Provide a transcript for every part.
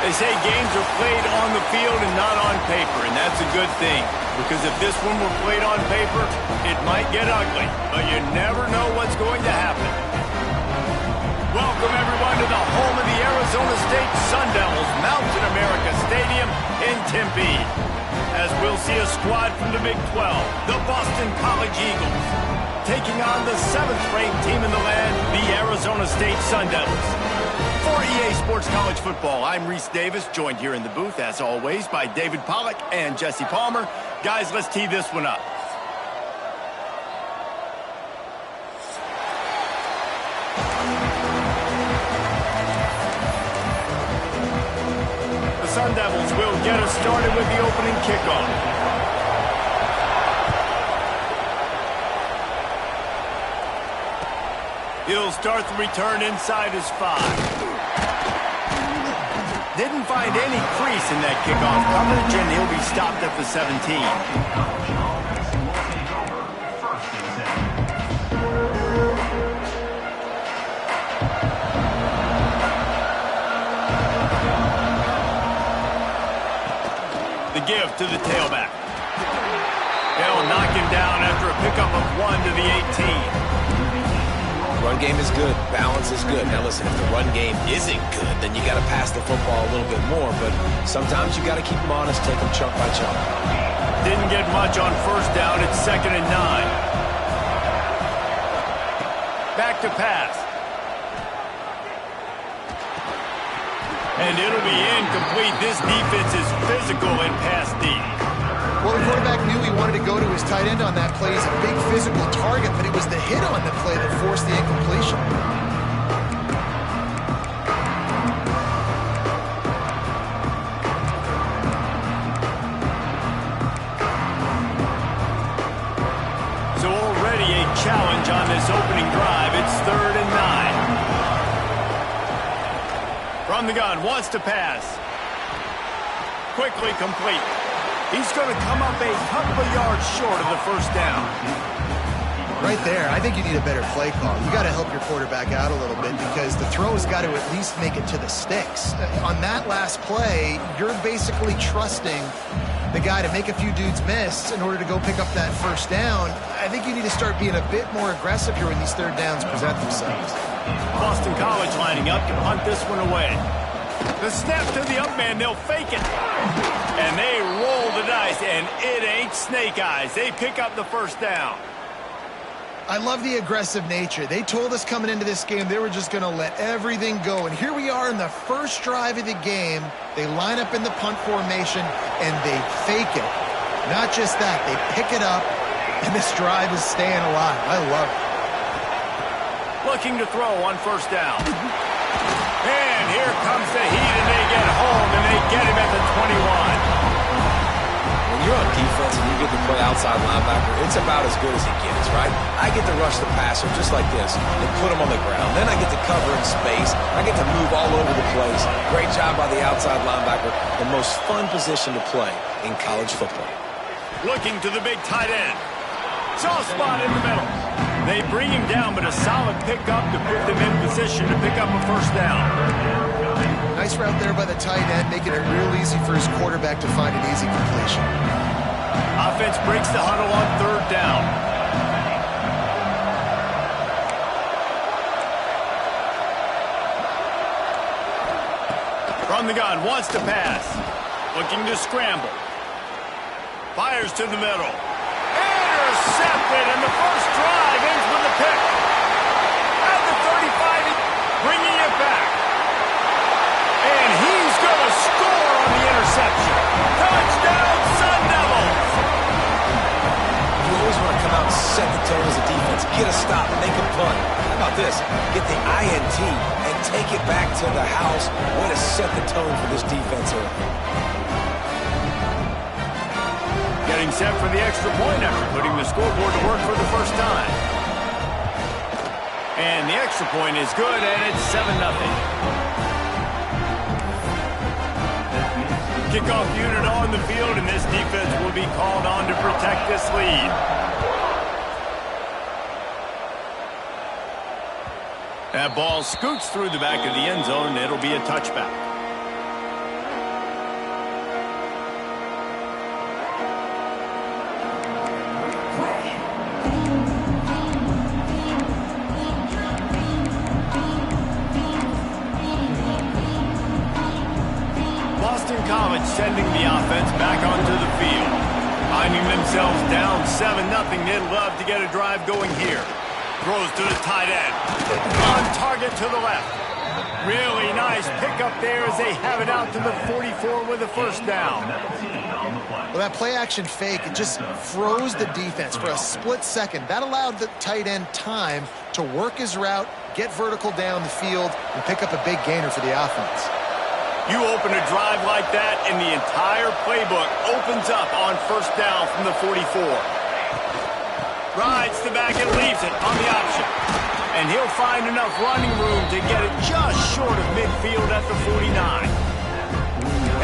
They say games are played on the field and not on paper, and that's a good thing. Because if this one were played on paper, it might get ugly. But you never know what's going to happen. Welcome, everyone, to the home of the Arizona State Sun Devils, Mountain America Stadium in Tempe. As we'll see a squad from the Big 12, the Boston College Eagles, taking on the 7th-ranked team in the land, the Arizona State Sun Devils. For EA Sports College Football, I'm Reese Davis, joined here in the booth, as always, by David Pollack and Jesse Palmer. Guys, let's tee this one up. The Sun Devils will get us started with the opening kickoff. He'll start the return inside his 5. Didn't find any crease in that kickoff coverage, and he'll be stopped at the 17. The give to the tailback. They'll knock him down after a pickup of 1 to the 18. Run game is good. Balance is good. Now listen, if the run game isn't good, then you got to pass the football a little bit more. But sometimes you got to keep them honest, take them chunk by chunk. Didn't get much on first down. It's 2nd and 9. Back to pass. And it'll be incomplete. This defense is physical in pass deep. Well, the quarterback knew he wanted to go to his tight end on that play. He's a big physical target, but it was the hit on the play that forced the incompletion. So already a challenge on this opening drive. It's 3rd and 9. From the gun, wants to pass. Quickly complete. He's going to come up a couple of yards short of the first down. Right there, I think you need a better play call. You got to help your quarterback out a little bit because the throw's got to at least make it to the sticks. On that last play, you're basically trusting the guy to make a few dudes miss in order to go pick up that first down. I think you need to start being a bit more aggressive here when these 3rd downs present themselves. Boston College lining up to punt this one away. The snap to the up man, they'll fake it. And they roll the dice, and it ain't snake eyes. They pick up the first down. I love the aggressive nature. They told us coming into this game they were just going to let everything go. And here we are in the first drive of the game. They line up in the punt formation, and they fake it. Not just that, they pick it up, and this drive is staying alive. I love it. Looking to throw on first down. And here comes the heat, and they get home, and they get him at the 21. When you're on defense and you get to play outside linebacker, it's about as good as it gets, right? I get to rush the passer just like this and put him on the ground. Then I get to cover in space. I get to move all over the place. Great job by the outside linebacker. The most fun position to play in college football. Looking to the big tight end. Soft spot in the middle. They bring him down, but a solid pickup to put them in position to pick up a first down. Nice route there by the tight end, making it real easy for his quarterback to find an easy completion. Offense breaks the huddle on 3rd down. From the gun, wants to pass. Looking to scramble. Fires to the middle. Intercepted, and the first drive ends with a pick. At the 35, bringing it back. And he's going to score on the interception. Touchdown, Sun Devils! You always want to come out and set the tone as a defense. Get a stop, make a punt. How about this? Get the INT and take it back to the house. Way to set the tone for this defense here. Getting set for the extra point after putting the scoreboard to work for the first time. And the extra point is good, and it's 7-0. Kickoff unit on the field, and this defense will be called on to protect this lead. That ball scoots through the back of the end zone. It'll be a touchback. sending the offense back onto the field. Finding themselves down 7-0, they'd love to get a drive going here. Throws to the tight end. On target to the left. Really nice pickup there as they have it out to the 44 with a first down. Well, that play-action fake, it just froze the defense for a split second. That allowed the tight end time to work his route, get vertical down the field, and pick up a big gainer for the offense. You open a drive like that, and the entire playbook opens up on first down from the 44. Rides the back and leaves it on the option. And he'll find enough running room to get it just short of midfield at the 49.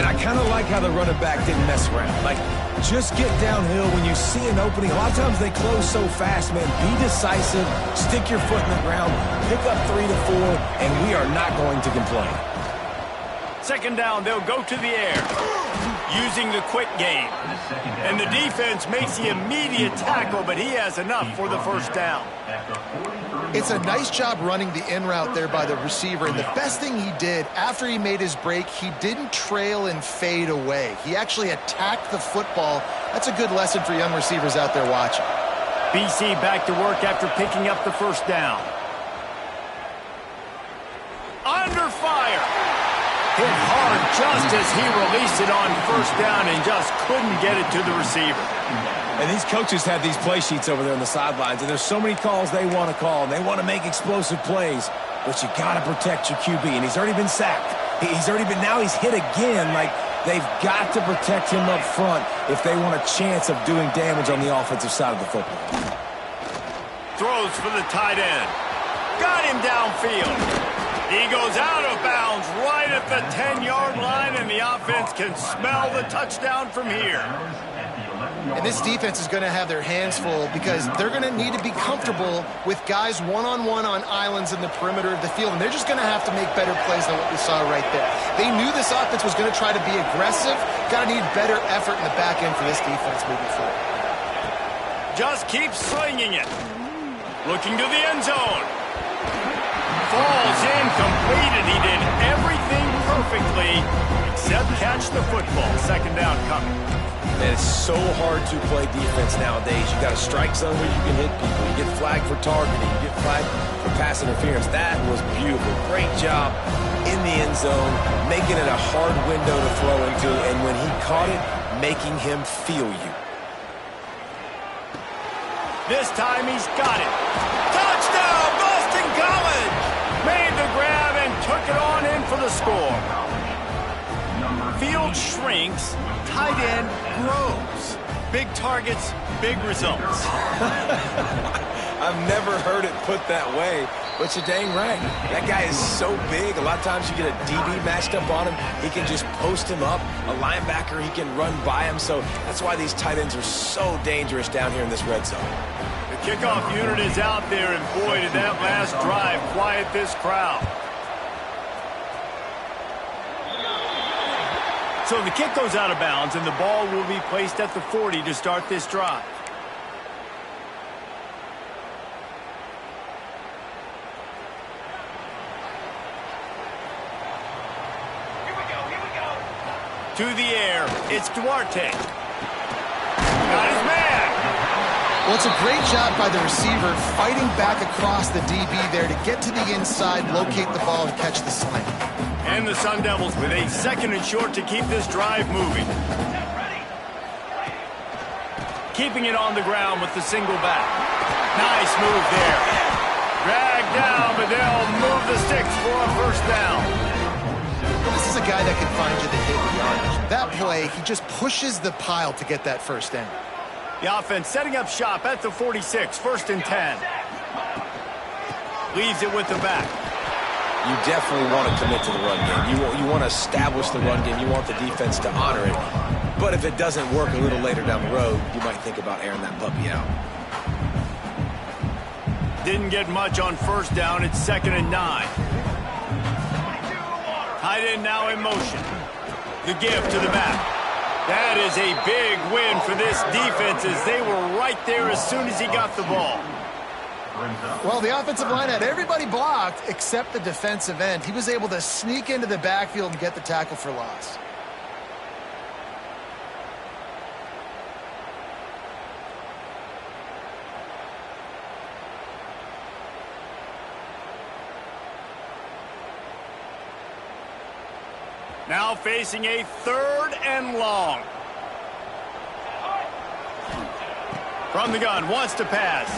And I kind of like how the running back didn't mess around. Like, just get downhill when you see an opening. A lot of times they close so fast, man. Be decisive, stick your foot in the ground, pick up 3 to 4, and we are not going to complain. Second down, they'll go to the air, using the quick game. And the defense makes the immediate tackle, but he has enough for the first down. It's a nice job running the in route there by the receiver, and the best thing he did after he made his break, he didn't trail and fade away. He actually attacked the football. That's a good lesson for young receivers out there watching. BC back to work after picking up the first down. Under fire. Hit hard just as he released it on first down and just couldn't get it to the receiver. And these coaches have these play sheets over there on the sidelines, and there's so many calls they want to call, and they want to make explosive plays, but you got to protect your QB, and he's already been sacked. Now he's hit again. Like, they've got to protect him up front if they want a chance of doing damage on the offensive side of the football. Throws for the tight end. Got him downfield. He goes out of bounds right at the 10-yard line, and the offense can smell the touchdown from here. And this defense is going to have their hands full because they're going to need to be comfortable with guys one-on-one on islands in the perimeter of the field, and they're just going to have to make better plays than what we saw right there. They knew this offense was going to try to be aggressive. Got to need better effort in the back end for this defense moving forward. Just keep slinging it. Looking to the end zone. Falls incomplete, and he did everything perfectly except catch the football. Second down coming. And it's so hard to play defense nowadays. You got a strike zone where you can hit people. You get flagged for targeting. You get flagged for pass interference. That was beautiful. Great job in the end zone, making it a hard window to throw into, and when he caught it, making him feel you. This time he's got it. Touchdown, Boston College! Made the grab and took it on in for the score. Field shrinks, tight end grows. Big targets, big results. I've never heard it put that way, but you're dang right. That guy is so big. A lot of times you get a DB matched up on him. He can just post him up. A linebacker, he can run by him. So that's why these tight ends are so dangerous down here in this red zone. The kickoff unit is out there, and boy, did that last drive quiet this crowd. So the kick goes out of bounds, and the ball will be placed at the 40 to start this drive. Here we go. To the air, it's Duarte. Got his man. Well, it's a great job by the receiver fighting back across the DB there to get to the inside, locate the ball, and catch the slant. And the Sun Devils with a second and short to keep this drive moving. Keeping it on the ground with the single back. Nice move there. Dragged down, but they'll move the sticks for a first down. This is a guy that can find you the hidden yardage. That play, he just pushes the pile to get that first down. The offense setting up shop at the 46, first and 10. Leaves it with the back. You definitely want to commit to the run game. You want to establish the run game. You want the defense to honor it. But if it doesn't work a little later down the road, you might think about airing that puppy out. Didn't get much on first down. It's second and 9. Tight end now in motion. The give to the back. That is a big win for this defense as they were right there as soon as he got the ball. Well, the offensive line had everybody blocked except the defensive end. He was able to sneak into the backfield and get the tackle for loss. Now facing a 3rd and long. From the gun, wants to pass.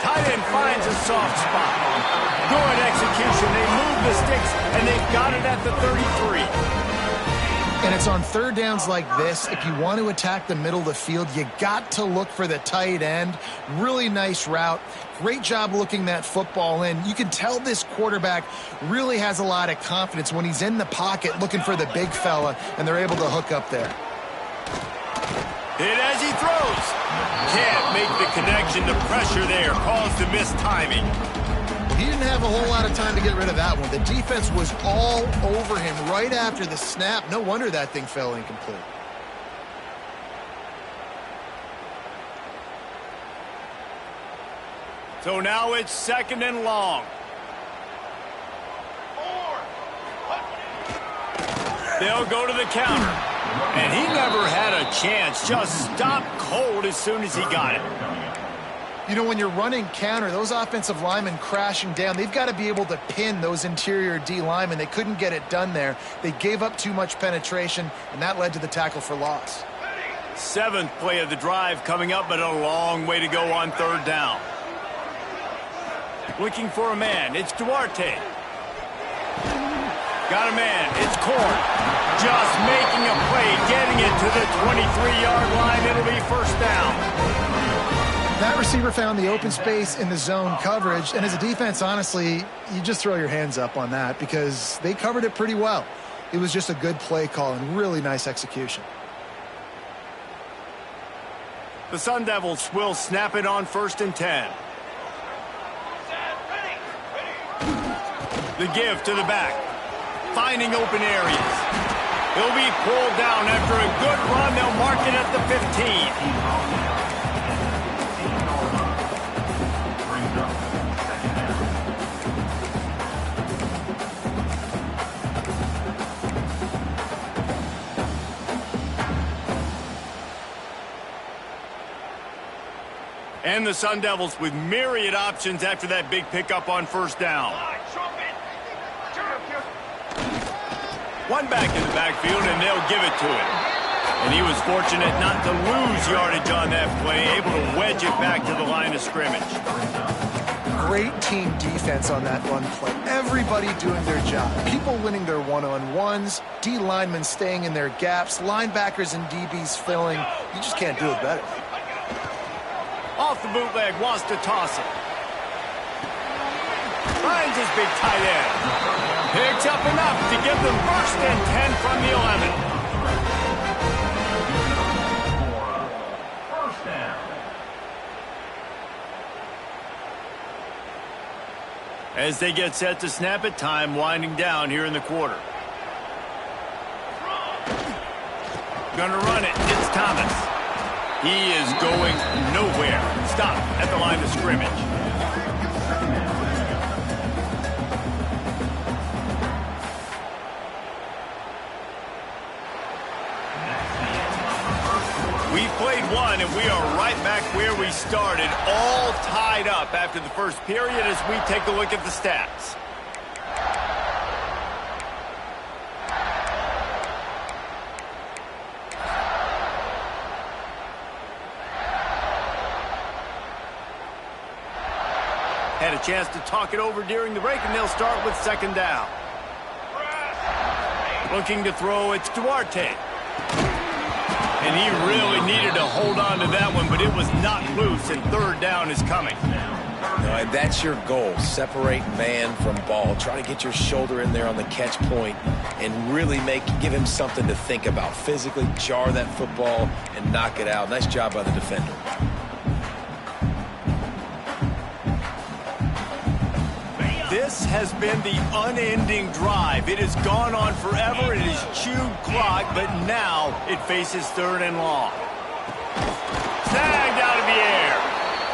Tight end finds a soft spot. Good execution. They move the sticks, and they've got it at the 33. And it's on 3rd downs like this. If you want to attack the middle of the field, you got to look for the tight end. Really nice route. Great job looking that football in. You can tell this quarterback really has a lot of confidence when he's in the pocket looking for the big fella, and they're able to hook up there. Hit as he throws. Can't make the connection. The pressure there caused the mistiming. He didn't have a whole lot of time to get rid of that one. The defense was all over him right after the snap. No wonder that thing fell incomplete. So now it's 2nd and long. They'll go to the counter. And he never had a chance. Just stopped cold as soon as he got it. You know, when you're running counter, those offensive linemen crashing down, they've got to be able to pin those interior D linemen. They couldn't get it done there. They gave up too much penetration, and that led to the tackle for loss. 7th play of the drive coming up, but a long way to go on 3rd down. Looking for a man. It's Duarte. Got a man. It's Corn. Just making a play, getting it to the 23-yard line. It'll be 1st down. That receiver found the open space in the zone coverage, and as a defense, honestly, you just throw your hands up on that because they covered it pretty well. It was just a good play call and really nice execution. The Sun Devils will snap it on 1st and 10. The give to the back. Finding open areas. He'll be pulled down after a good run. They'll mark it at the 15. And the Sun Devils with myriad options after that big pickup on 1st down. One back in the backfield, and they'll give it to him. And he was fortunate not to lose yardage on that play, able to wedge it back to the line of scrimmage. Great team defense on that run play. Everybody doing their job. People winning their one-on-ones, D linemen staying in their gaps, linebackers and DBs filling. You just can't do it better. Off the bootleg, wants to toss it. Finds his big tight end. Picks up enough to give them 1st and 10 from the 11. As they get set to snap it, time winding down here in the quarter. Gonna run it. It's Thomas. He is going nowhere. Stop at the line of scrimmage. We played one, and we are right back where we started, all tied up after the first period as we take a look at the stats. Had a chance to talk it over during the break, and they'll start with 2nd down. Looking to throw, it's Duarte. And he really needed to hold on to that one, but it was not loose, and 3rd down is coming. No, and that's your goal. Separate man from ball. Try to get your shoulder in there on the catch point and really give him something to think about. Physically jar that football and knock it out. Nice job by the defender. This has been the unending drive. It has gone on forever. It has chewed clock, but now it faces 3rd and long. Snagged out of the air.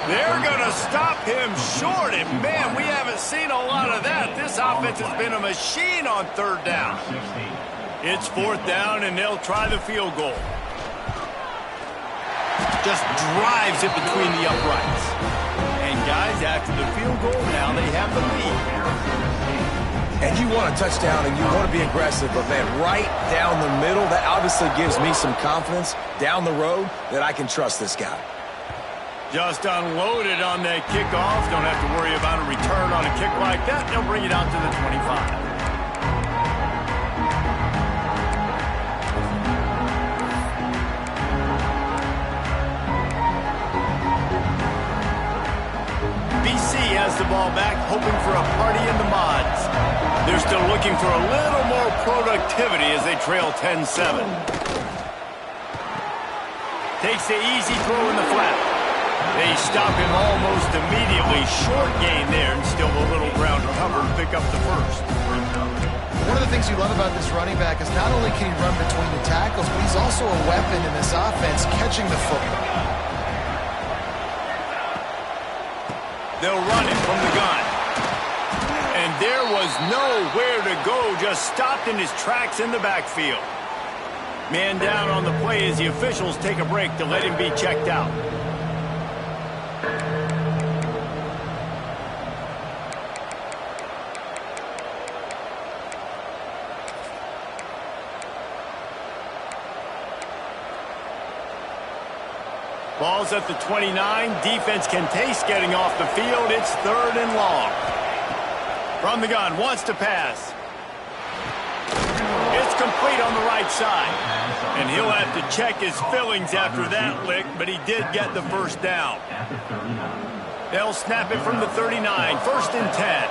They're going to stop him short, and man, we haven't seen a lot of that. This offense has been a machine on 3rd down. It's 4th down, and they'll try the field goal. Just drives it between the uprights. And guys, after the field goal, now they have the lead. And you want a touchdown and you want to be aggressive, but man, right down the middle, that obviously gives me some confidence down the road that I can trust this guy. Just unloaded on that kickoff. Don't have to worry about a return on a kick like that. They'll bring it out to the 25. BC has the ball back, hoping for a party in the mods. They're still looking for a little more productivity as they trail 10-7. Takes the easy throw in the flat. They stop him almost immediately. Short gain there, and still a little ground cover to pick up the first. One of the things you love about this running back is not only can he run between the tackles, but he's also a weapon in this offense catching the football. They'll run it from the gun. And there was nowhere to go, just stopped in his tracks in the backfield. Man down on the play as the officials take a break to let him be checked out. Ball's at the 29. Defense can taste getting off the field. It's 3rd and long. From the gun, wants to pass. It's complete on the right side. And he'll have to check his fillings after that lick, but he did get the first down. They'll snap it from the 39. 1st and 10.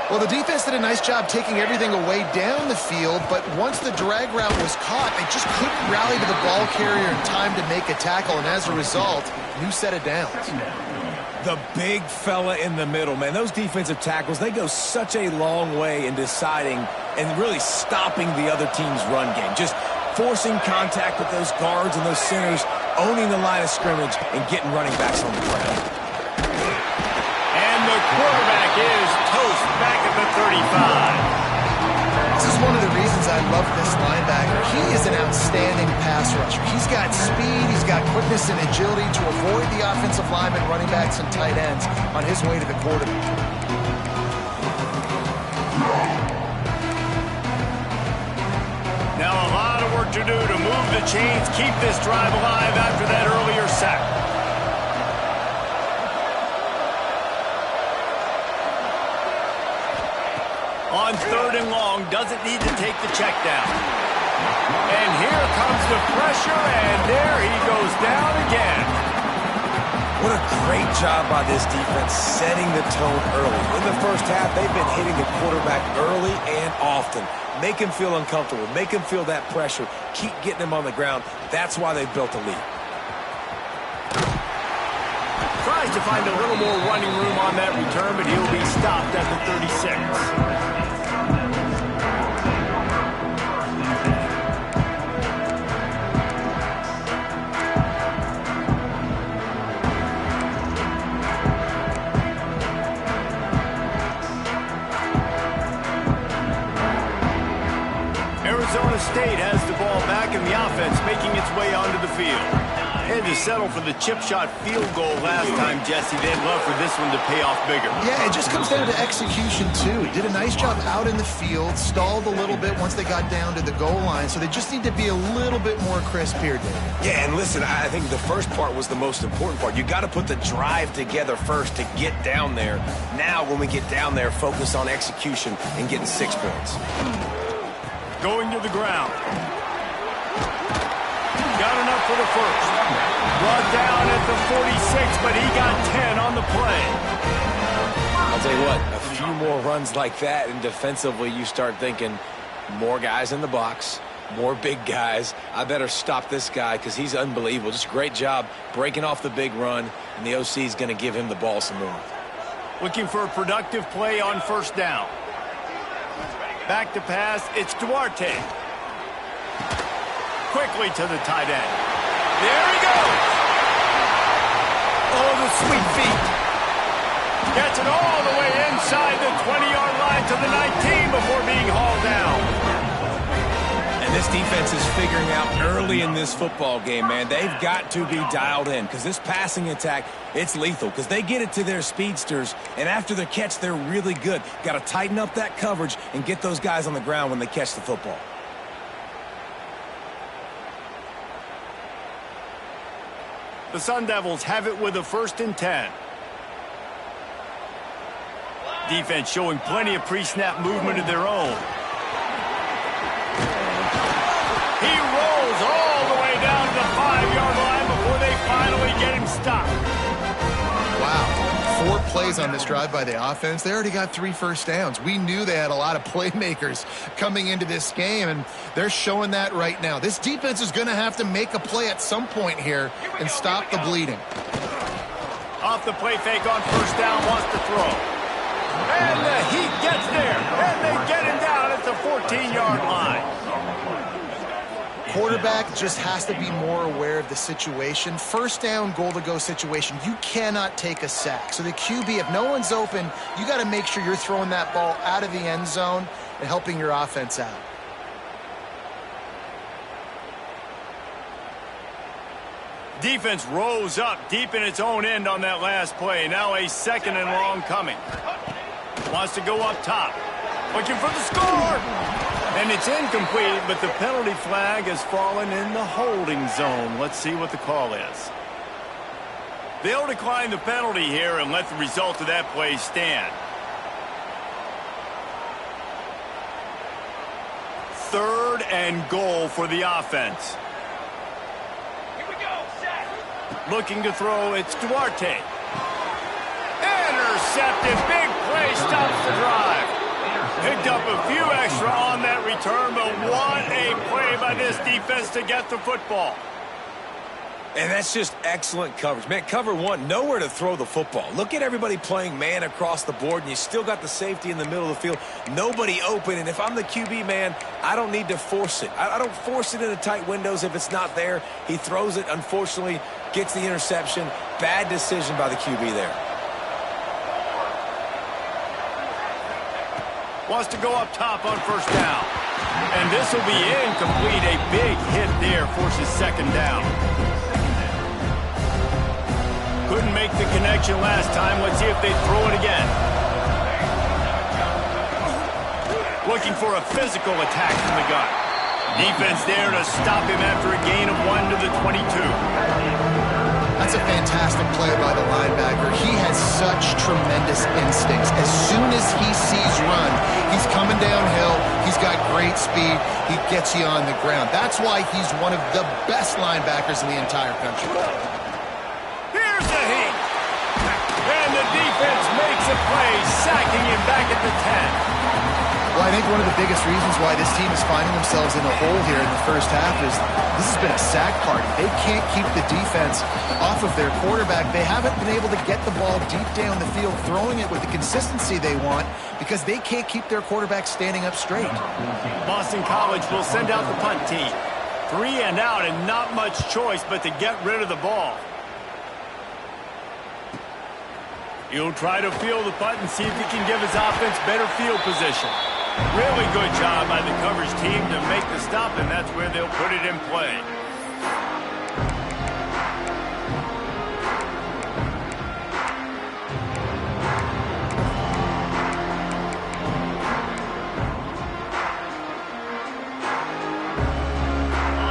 Well, the defense did a nice job taking everything away down the field, but once the drag route was caught, they just couldn't rally to the ball carrier in time to make a tackle, and as a result, new set of downs. The big fella in the middle, man. Those defensive tackles, they go such a long way in deciding and really stopping the other team's run game. Just forcing contact with those guards and those centers, owning the line of scrimmage, and getting running backs on the ground. And the quarterback is toast back at the 35. This is one of the reasons I love this linebacker. He is an outstanding pass rusher. He's got speed, he's got quickness and agility to avoid the offensive linemen, running backs, and tight ends on his way to the quarterback. Now a lot of work to do to move the chains, keep this drive alive after that earlier sack. On 3rd and long, doesn't need to take the check down. And here comes the pressure, and there he goes down again. What a great job by this defense setting the tone early. In the first half, they've been hitting the quarterback early and often. Make him feel uncomfortable. Make him feel that pressure. Keep getting him on the ground. That's why they've built a lead. Tries to find a little more running room on that return, but he'll be stopped at the 36. Arizona State has the ball back and the offense making its way onto the field. Had to settle for the chip shot field goal last time, Jesse. They'd love for this one to pay off bigger. Yeah, it just comes down to execution, too. Did a nice job out in the field, stalled a little bit once they got down to the goal line, so they just need to be a little bit more crisp here, David. Yeah, and listen, I think the first part was the most important part. You got to put the drive together first to get down there. Now, when we get down there, focus on execution and getting 6 points. Going to the ground. Got enough for the first. Brought down at the 46, but he got 10 on the play. I'll tell you what, a few more runs like that, and defensively you start thinking more guys in the box, more big guys. I better stop this guy because he's unbelievable. Just a great job breaking off the big run, and the OC is going to give him the ball some more. Looking for a productive play on 1st down. Back to pass, it's Duarte. Quickly to the tight end. There he goes! Oh, the sweet feet. Gets it all the way inside the 20-yard line to the 19 before being hauled down. And And this defense is figuring out early in this football game, man, they've got to be dialed in because this passing attack, it's lethal because they get it to their speedsters, and after the catch, they're really good. Got to tighten up that coverage and get those guys on the ground when they catch the football. The Sun Devils have it with a 1st and 10. Defense showing plenty of pre-snap movement of their own. He rolls all the way down to the 5-yard line before they finally get him stopped. Wow. 4 plays on this drive by the offense. They already got 3 first downs. We knew they had a lot of playmakers coming into this game, and they're showing that right now. This defense is going to have to make a play at some point here and stop the bleeding. Off the play fake on 1st down, wants to throw. And the Heat gets there, and they get him down at the 14-yard line. Quarterback just has to be more aware of the situation. 1st down, goal-to-go situation. You cannot take a sack. So the QB, if no one's open, you got to make sure you're throwing that ball out of the end zone and helping your offense out. Defense rose up deep in its own end on that last play. Now a 2nd and long coming. Wants to go up top. Looking for the score. And it's incomplete, but the penalty flag has fallen in the holding zone. Let's see what the call is. They'll decline the penalty here and let the result of that play stand. 3rd and goal for the offense. Looking to throw, it's Duarte. Intercepted, big play, stops the drive. Picked up a few extra on that return, but what a play by this defense to get the football. And that's just excellent coverage. Man, cover 1, nowhere to throw the football. Look at everybody playing man across the board, and you still got the safety in the middle of the field. Nobody open, and if I'm the QB, man, I don't need to force it. I don't force it into tight windows if it's not there. He throws it, unfortunately, gets the interception. Bad decision by the QB there. Wants to go up top on 1st down. And this will be incomplete. A big hit there forces 2nd down. Couldn't make the connection last time. Let's see if they throw it again. Looking for a physical attack from the gun. Defense there to stop him after a gain of 1 to the 22. That's a fantastic play by the linebacker. He has such tremendous instincts. As soon as he sees run, he's coming downhill. He's got great speed. He gets you on the ground. That's why he's one of the best linebackers in the entire country. Here's the Heat. And the defense makes a play, sacking him back at the 10. Well, I think one of the biggest reasons why this team is finding themselves in a hole here in the 1st half is this has been a sack party. They can't keep the defense off of their quarterback. They haven't been able to get the ball deep down the field, throwing it with the consistency they want because they can't keep their quarterback standing up straight. Boston College will send out the punt team. 3 and out and not much choice but to get rid of the ball. He'll try to field the punt and see if he can give his offense better field position. Really good job by the coverage team to make the stop, and that's where they'll put it in play.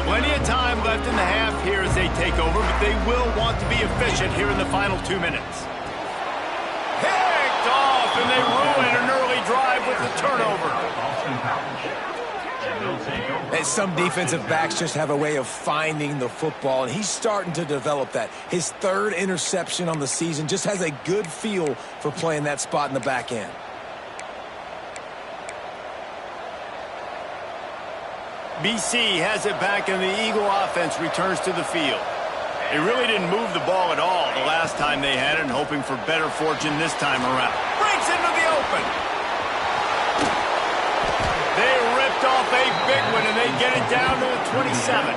Plenty of time left in the half here as they take over, but they will want to be efficient here in the final 2 minutes. Picked off, and they ruin an early drive with the turnover. And some defensive backs just have a way of finding the football, and he's starting to develop that. His 3rd interception on the season, just has a good feel for playing that spot in the back end. BC has it back, and the Eagle offense returns to the field. They really didn't move the ball at all the last time they had it, and hoping for better fortune this time around. Breaks into the open. They ripped off a big one, and they get it down to the 27.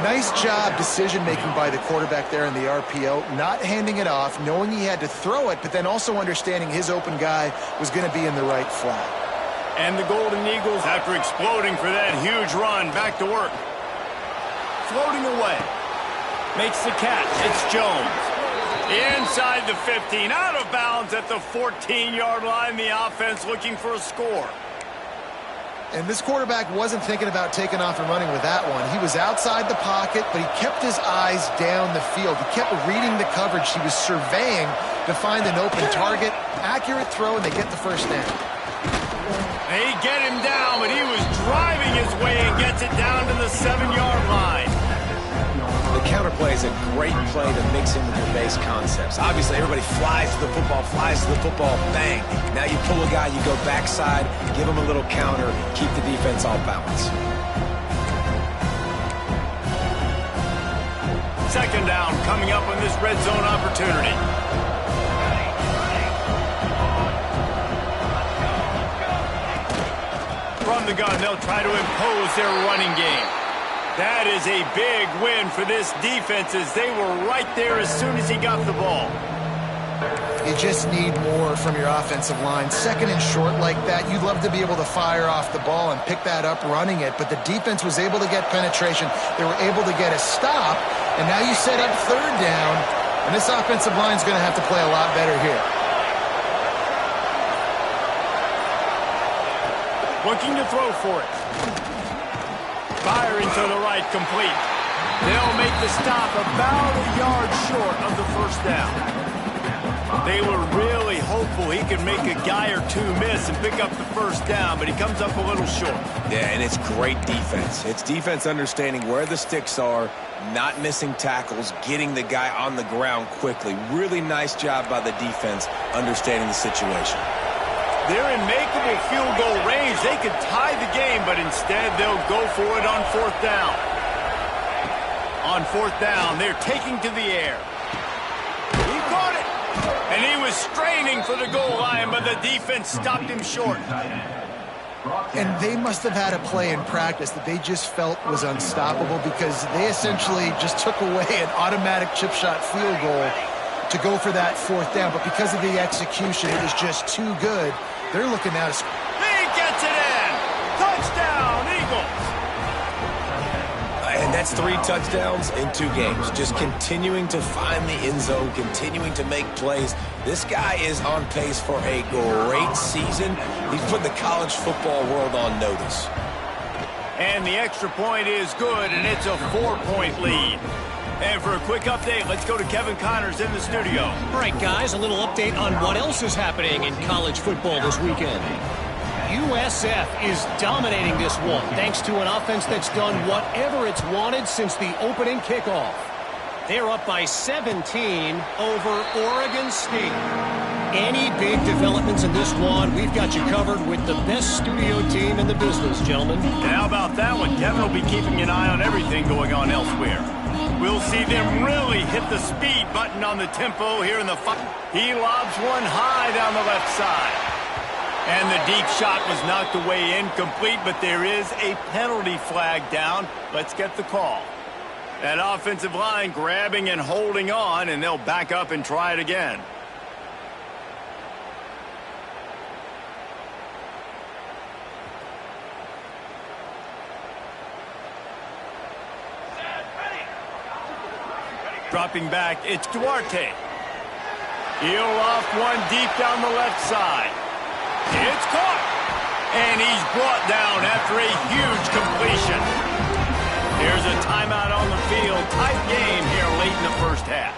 Nice job decision-making by the quarterback there in the RPO, not handing it off, knowing he had to throw it, but then also understanding his open guy was going to be in the right flat. And the Golden Eagles, after exploding for that huge run, back to work. Floating away. Makes the catch. It's Jones. Inside the 15. Out of bounds at the 14-yard line. The offense looking for a score. And this quarterback wasn't thinking about taking off and running with that one. He was outside the pocket, but he kept his eyes down the field. He kept reading the coverage. He was surveying to find an open target. Accurate throw, and they get the first down. They get him down, but he was driving his way and gets it down to the 7-yard line. The counter play is a great play to mix in with your base concepts. Obviously, everybody flies to the football, bang. Now you pull a guy, you go backside, give him a little counter, keep the defense off balance. Second down coming up on this red zone opportunity. From the gun, they'll try to impose their running game. That is a big win for this defense as they were right there as soon as he got the ball. You just need more from your offensive line. Second and short like that, you'd love to be able to fire off the ball and pick that up running it, but the defense was able to get penetration. They were able to get a stop, and now you set up third down, and this offensive line is going to have to play a lot better here. Looking to throw for it. Firing to the right, complete. They'll make the stop about a yard short of the first down. They were really hopeful he could make a guy or two miss and pick up the first down, but he comes up a little short. Yeah, and it's great defense. It's defense understanding where the sticks are, not missing tackles, getting the guy on the ground quickly. Really nice job by the defense understanding the situation. They're in makeable field goal range. They could tie the game, but instead they'll go for it on fourth down. On fourth down, they're taking to the air. He caught it. And he was straining for the goal line, but the defense stopped him short. And they must have had a play in practice that they just felt was unstoppable because they essentially just took away an automatic chip shot field goal to go for that fourth down. But because of the execution, it was just too good. They're looking now to score. He gets it in. Touchdown, Eagles. And that's 3 touchdowns in 2 games. Just continuing to find the end zone, continuing to make plays. This guy is on pace for a great season. He's put the college football world on notice. And the extra point is good, and it's a 4-point lead. And for a quick update, let's go to Kevin Connors in the studio. All right, guys, a little update on what else is happening in college football this weekend. USF is dominating this one, thanks to an offense that's done whatever it's wanted since the opening kickoff. They're up by 17 over Oregon State. Any big developments in this one, we've got you covered with the best studio team in the business, gentlemen. And how about that one? Kevin will be keeping an eye on everything going on elsewhere. We'll see them really hit the speed button on the tempo here in the fight. He lobs one high down the left side. And the deep shot was knocked away incomplete, but there is a penalty flag down. Let's get the call. That offensive line grabbing and holding on, and they'll back up and try it again. Dropping back, it's Duarte. He'll loft one deep down the left side. It's caught. And he's brought down after a huge completion. There's a timeout on the field. Tight game here late in the first half.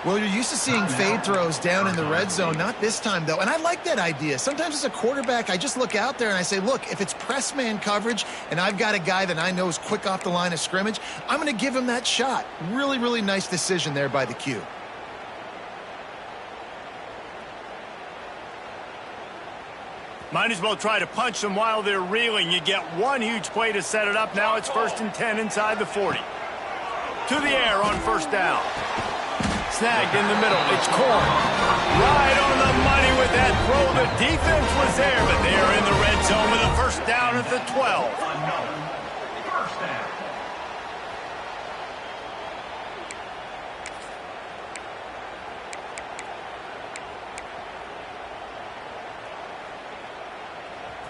Well, you're used to seeing fade throws down in the red zone. Not this time, though. And I like that idea. Sometimes as a quarterback, I just look out there and I say, look, if it's press man coverage and I've got a guy that I know is quick off the line of scrimmage, I'm going to give him that shot. Really, really nice decision there by the Q. Might as well try to punch them while they're reeling. You get one huge play to set it up. Now it's 1st and 10 inside the 40. To the air on first down. Snagged in the middle. It's Corn. Right on the money with that throw. The defense was there, but they're in the red zone with a first down at the 12.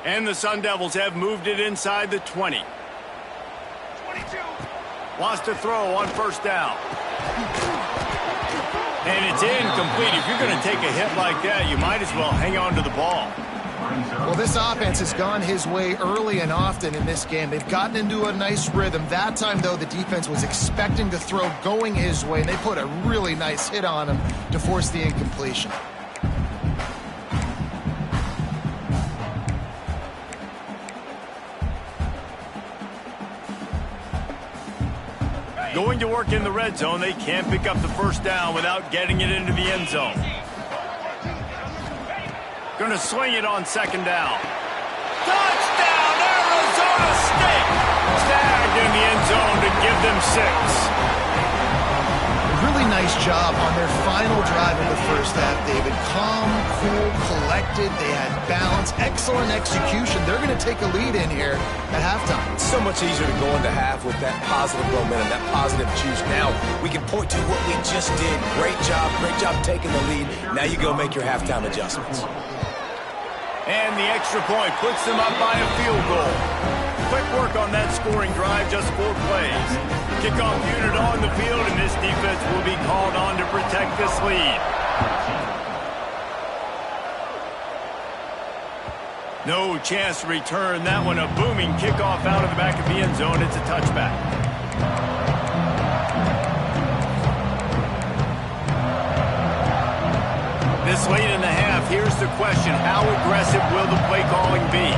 And the Sun Devils have moved it inside the 20. 22. Wants to throw on first down. And it's incomplete. If you're going to take a hit like that, you might as well hang on to the ball. Well, this offense has gone his way early and often in this game. They've gotten into a nice rhythm. That time, though, the defense was expecting the throw going his way, and they put a really nice hit on him to force the incompletion. Going to work in the red zone, they can't pick up the first down without getting it into the end zone. Going to swing it on second down. Touchdown, Arizona State! Tagged in the end zone to give them 6. Really nice job on their final drive of the first half, David. Calm, cool, collected. They had balance, excellent execution. They're going to take a lead in here at halftime. It's so much easier to go into half with that positive momentum, that positive juice. Now we can point to what we just did. Great job taking the lead. Now you go make your halftime adjustments. And the extra point puts them up by a field goal. Quick work on that scoring drive, just 4 plays. Kickoff unit on the field, and this defense will be called on to protect this lead. No chance to return that one. A booming kickoff out of the back of the end zone. It's a touchback. This late in the half, here's the question. How aggressive will the play calling be?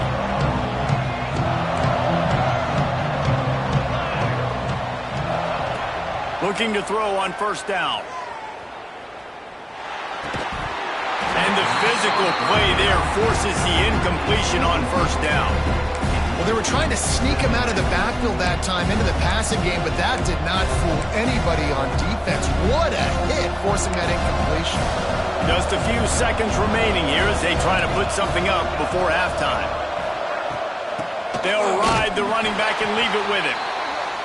Looking to throw on first down. And the physical play there forces the incompletion on first down. Well, they were trying to sneak him out of the backfield that time into the passing game, but that did not fool anybody on defense. What a hit, forcing that incompletion. Just a few seconds remaining here as they try to put something up before halftime. They'll ride the running back and leave it with him.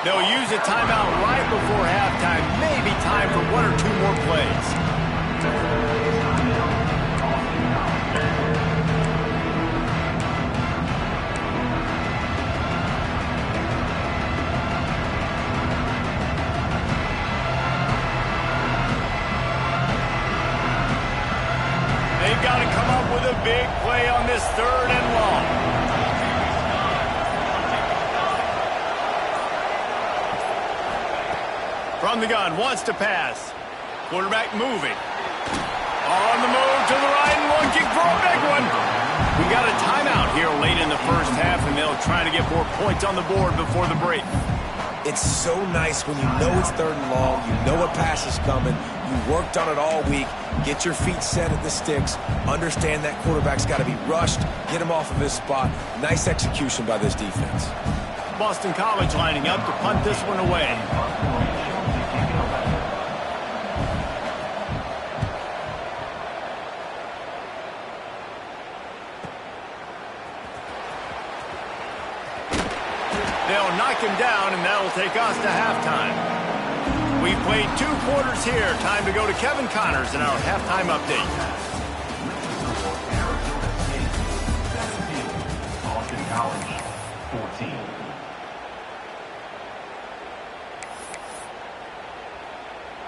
They'll use a timeout right before halftime. Maybe time for 1 or 2 more plays. They've got to come up with a big play on this 3rd and long. From the gun, wants to pass. Quarterback moving. On the move to the right and looking for a big one. We got a timeout here late in the first half, and they'll try to get more points on the board before the break. It's so nice when you know it's 3rd and long, you know a pass is coming, you worked on it all week, get your feet set at the sticks, understand that quarterback's got to be rushed, get him off of his spot. Nice execution by this defense. Boston College lining up to punt this one away. They'll knock him down, and that'll take us to halftime. We've played 2 quarters here. Time to go to Kevin Connors in our halftime update. Boston College, 14.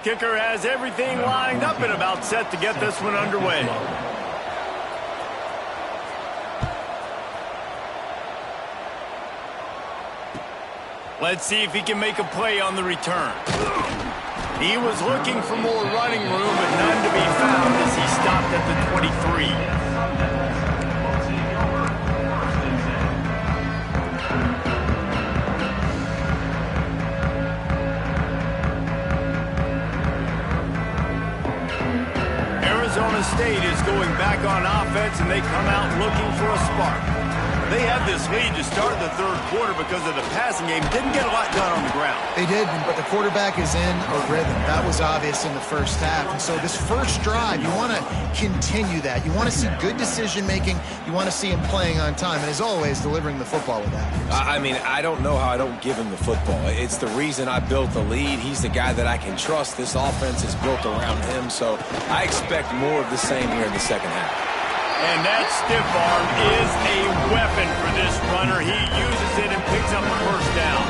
Kicker has everything lined up and about set to get this one underway. Let's see if he can make a play on the return. He was looking for more running room, but none to be found as he stopped at the 23. Arizona State is going back on offense, and they come out looking for a spark. They had this lead to start the 3rd quarter because of the passing game. Didn't get a lot done on the ground. They did, but the quarterback is in a rhythm. That was obvious in the first half. And so this first drive, you want to continue that. You want to see good decision-making. You want to see him playing on time. And as always, delivering the football with accuracy. I mean, I don't know how I don't give him the football. It's the reason I built the lead. He's the guy that I can trust. This offense is built around him. So I expect more of the same here in the second half. And that stiff arm is a weapon for this runner. He uses it and picks up a first down.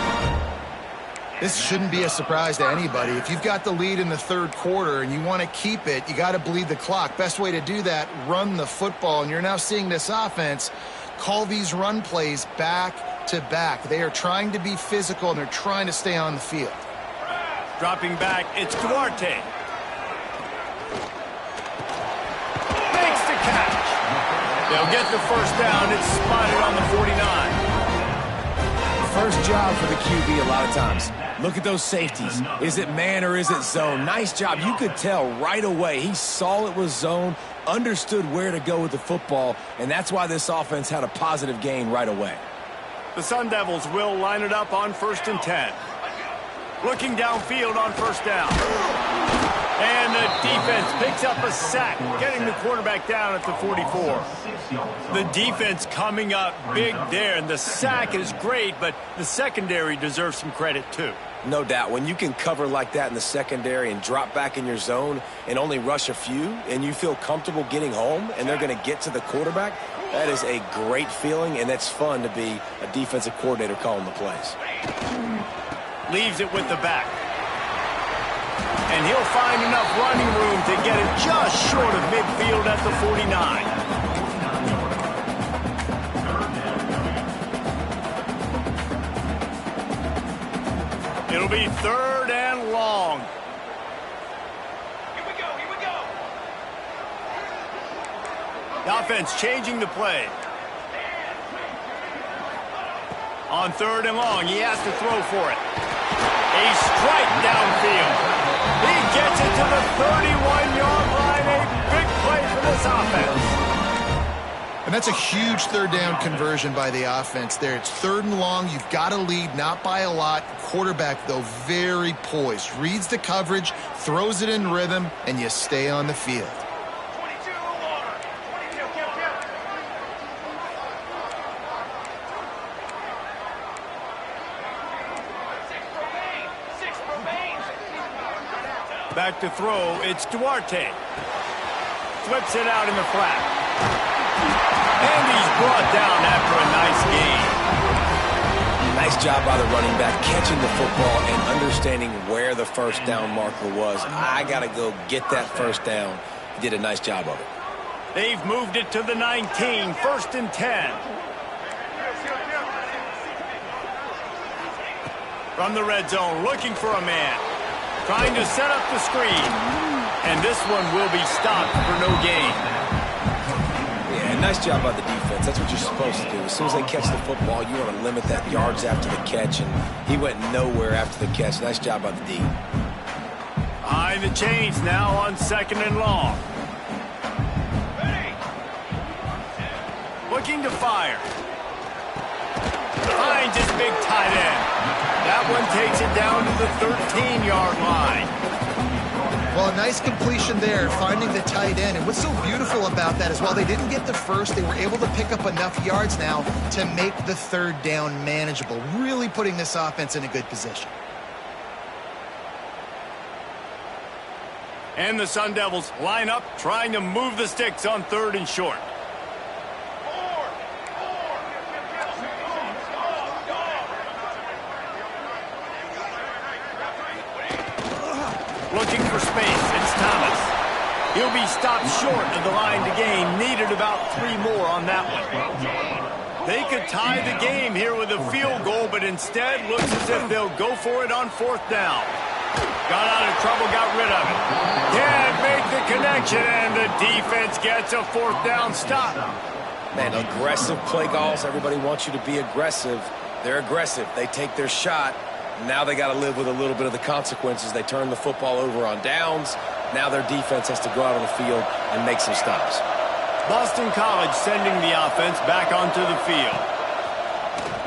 This shouldn't be a surprise to anybody. If you've got the lead in the third quarter and you want to keep it, you got to bleed the clock. Best way to do that, run the football. And you're now seeing this offense call these run plays back to back. They are trying to be physical, and they're trying to stay on the field. Dropping back, it's Duarte. Makes the catch. They'll get the first down. It's spotted on the 49. First job for the QB a lot of times. Look at those safeties. Is it man or is it zone? Nice job. You could tell right away. He saw it was zone, understood where to go with the football, and that's why this offense had a positive gain right away. The Sun Devils will line it up on 1st and 10. Looking downfield on first down. And the defense picks up a sack, getting the quarterback down at the 44. The defense coming up big there, and the sack is great, but the secondary deserves some credit too. No doubt. When you can cover like that in the secondary and drop back in your zone and only rush a few, and you feel comfortable getting home and they're going to get to the quarterback, that is a great feeling, and it's fun to be a defensive coordinator calling the plays. Leaves it with the back. And he'll find enough running room to get it just short of midfield at the 49. It'll be 3rd and long. Here we go. The offense changing the play. On 3rd and long, he has to throw for it. A strike downfield. He gets it to the 31-yard line. A big play for this offense. And that's a huge 3rd down conversion by the offense there. It's 3rd and long. You've got to lead, not by a lot. Quarterback, though, very poised. Reads the coverage, throws it in rhythm, and you stay on the field. Back to throw, it's Duarte. Flips it out in the flat. And he's brought down after a nice gain. Nice job by the running back, catching the football and understanding where the first down marker was. I got to go get that first down. He did a nice job of it. They've moved it to the 19, 1st and 10. From the red zone, looking for a man. Trying to set up the screen. And this one will be stopped for no gain. Yeah, nice job by the defense. That's what you're supposed to do. As soon as they catch the football, you want to limit that yards after the catch, and he went nowhere after the catch. Nice job by the D. Behind the chains now on 2nd and long. Looking to fire. Finds his big tight end. That one takes it down to the 13-yard line. Well, a nice completion there, finding the tight end. And what's so beautiful about that is while they didn't get the first, they were able to pick up enough yards now to make the 3rd down manageable, really putting this offense in a good position. And the Sun Devils line up, trying to move the sticks on 3rd and short. Looking for space, it's Thomas. He'll be stopped short of the line to gain. Needed about 3 more on that one. They could tie the game here with a field goal, but instead looks as if they'll go for it on 4th down. Got out of trouble, got rid of it. Can't make the connection, and the defense gets a 4th down stop. Man, aggressive play calls. Everybody wants you to be aggressive. They're aggressive. They take their shot. Now they got to live with a little bit of the consequences. They turn the football over on downs. Now their defense has to go out on the field and make some stops. Boston College sending the offense back onto the field.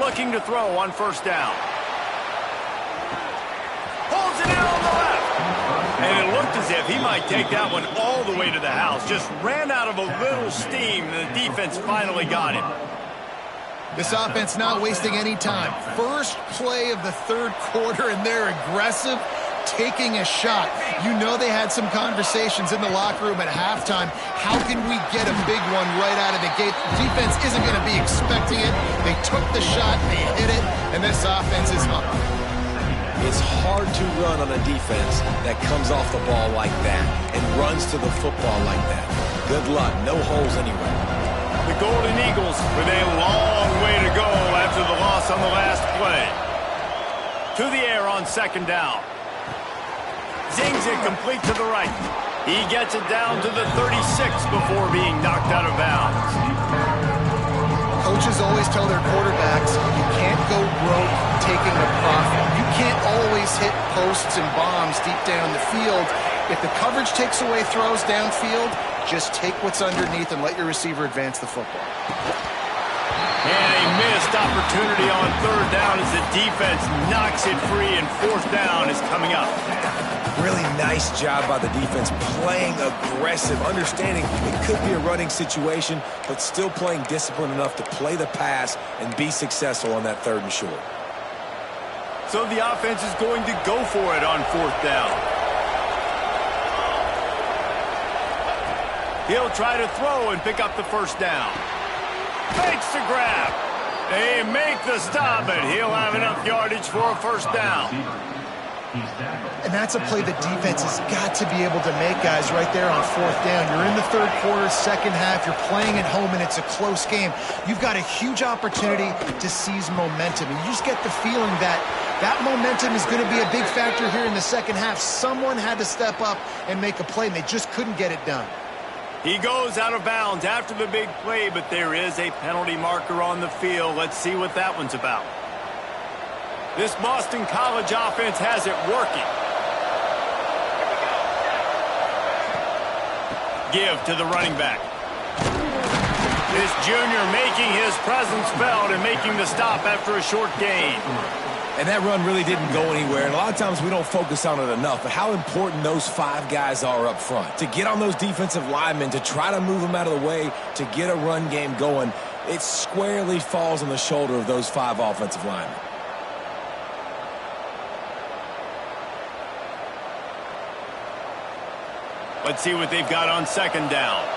Looking to throw on 1st down. Holds it out on the left. And it looked as if he might take that one all the way to the house. Just ran out of a little steam, and the defense finally got him. This offense not wasting any time. First play of the 3rd quarter, and they're aggressive, taking a shot. You know they had some conversations in the locker room at halftime. How can we get a big one right out of the gate? The defense isn't going to be expecting it. They took the shot, they hit it, and this offense is up. It's hard to run on a defense that comes off the ball like that and runs to the football like that. Good luck. No holes anywhere. The Golden Eagles with a long way to go after the loss on the last play. To the air on second down. Zings it complete to the right. He gets it down to the 36 before being knocked out of bounds. Coaches always tell their quarterbacks, you can't go broke taking a profit. You can't always hit posts and bombs deep down the field. If the coverage takes away throws downfield, just take what's underneath and let your receiver advance the football. And a missed opportunity on third down as the defense knocks it free, and fourth down is coming up. Really nice job by the defense, playing aggressive, understanding it could be a running situation, but still playing disciplined enough to play the pass and be successful on that third and short. So the offense is going to go for it on fourth down. He'll try to throw and pick up the first down. Fakes the grab. They make the stop, and he'll have enough yardage for a first down. And that's a play the defense has got to be able to make, guys, right there on fourth down. You're in the third quarter, second half. You're playing at home, and it's a close game. You've got a huge opportunity to seize momentum. And you just get the feeling that that momentum is going to be a big factor here in the second half. Someone had to step up and make a play, and they just couldn't get it done. He goes out of bounds after the big play, but there is a penalty marker on the field. Let's see what that one's about. This Boston College offense has it working. Give to the running back. This junior making his presence felt and making the stop after a short gain. And that run really didn't go anywhere, and a lot of times we don't focus on it enough, but how important those five guys are up front. To get on those defensive linemen, to try to move them out of the way, to get a run game going, it squarely falls on the shoulder of those five offensive linemen. Let's see what they've got on second down.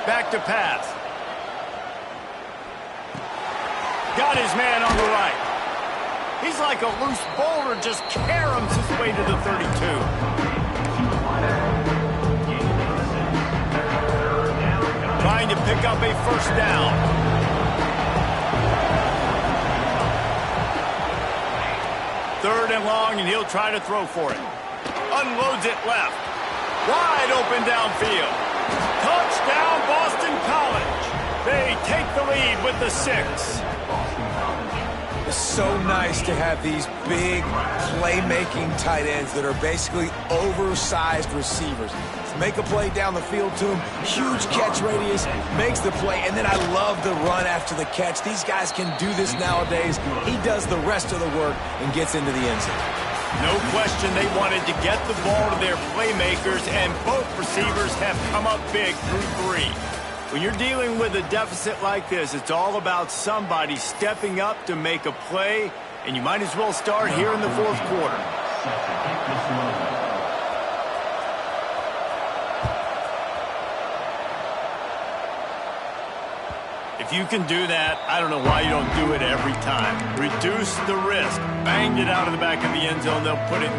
Back to pass. Got his man on the right. He's like a loose boulder, just caroms his way to the 32. Trying to pick up a first down. Third and long, and he'll try to throw for it. Unloads it left. Wide open downfield. Touchdown, Boston College. They take the lead with the 6. It's so nice to have these big playmaking tight ends that are basically oversized receivers. Make a play down the field to him, huge catch radius, makes the play, and then I love the run after the catch. These guys can do this nowadays. He does the rest of the work and gets into the end zone. No question they wanted to get the ball to their playmakers, and both receivers have come up big through 3. When you're dealing with a deficit like this, it's all about somebody stepping up to make a play, and you might as well start here in the fourth quarter. If you can do that, I don't know why you don't do it every time. Reduce the risk. Banged it out of the back of the end zone. They'll put it.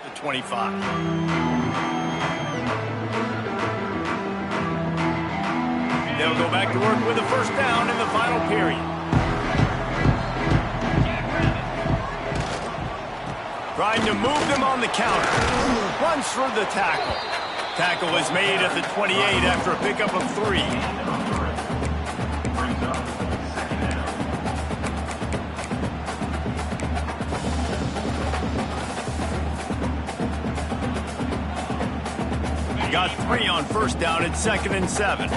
The 25. They'll go back to work with a first down in the final period. Trying to move them on the counter. Runs through the tackle. Tackle is made at the 28 after a pickup of 3. got 3 on first down at 2nd and 7.